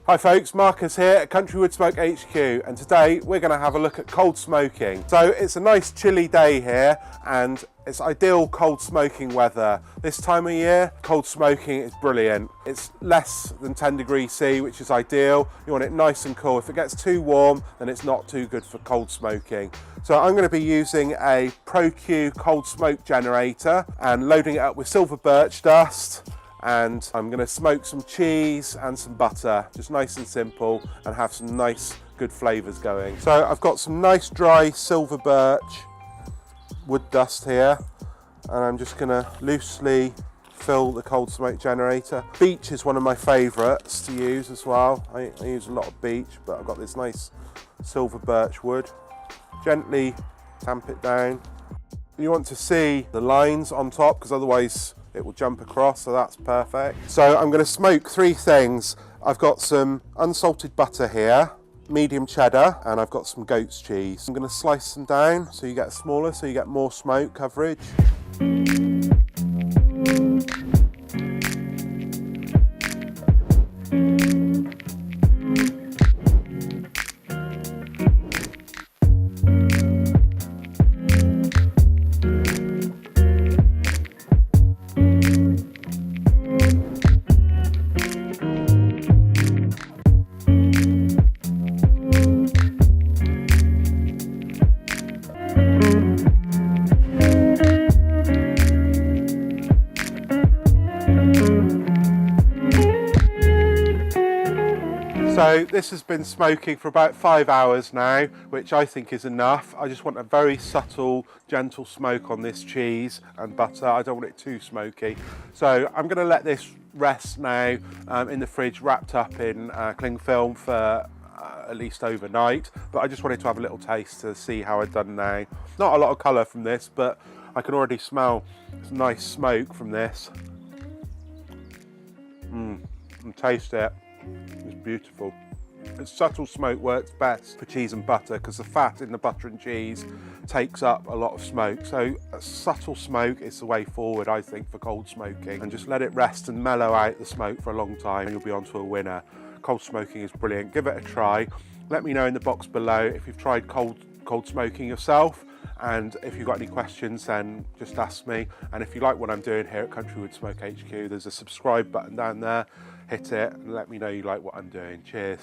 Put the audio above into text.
Hi folks, Marcus here at CountryWOodSmoke HQ, and today we're going to have a look at cold smoking. So it's a nice chilly day here and it's ideal cold smoking weather. This time of year, cold smoking is brilliant. It's less than 10 degrees C, which is ideal. You want it nice and cool. If it gets too warm, then it's not too good for cold smoking. So I'm going to be using a ProQ Cold Smoke Generator and loading it up with silver birch dust. And I'm going to smoke some cheese and some butter, just nice and simple, and have some nice good flavours going. So I've got some nice dry silver birch wood dust here, and I'm just going to loosely fill the cold smoke generator. Beech is one of my favourites to use as well. I use a lot of beech, but I've got this nice silver birch wood. Gently tamp it down. You want to see the lines on top, because otherwise it will jump across, so that's perfect. So I'm going to smoke three things. I've got some unsalted butter here, medium cheddar, and I've got some goat's cheese. I'm going to slice them down so you get smaller, so you get more smoke coverage. So this has been smoking for about 5 hours now, which I think is enough. I just want a very subtle, gentle smoke on this cheese and butter. I don't want it too smoky. So I'm going to let this rest now in the fridge, wrapped up in cling film for at least overnight. But I just wanted to have a little taste to see how I've done now. Not a lot of colour from this, but I can already smell some nice smoke from this. And taste it. It's beautiful. A subtle smoke works best for cheese and butter because the fat in the butter and cheese takes up a lot of smoke. So a subtle smoke is the way forward, I think, for cold smoking. And just let it rest and mellow out the smoke for a long time and you'll be onto a winner. Cold smoking is brilliant. Give it a try. Let me know in the box below if you've tried cold smoking yourself. And if you've got any questions, then just ask me. And if you like what I'm doing here at CountryWOodSmoke HQ, there's a subscribe button down there. Hit it and let me know you like what I'm doing. Cheers.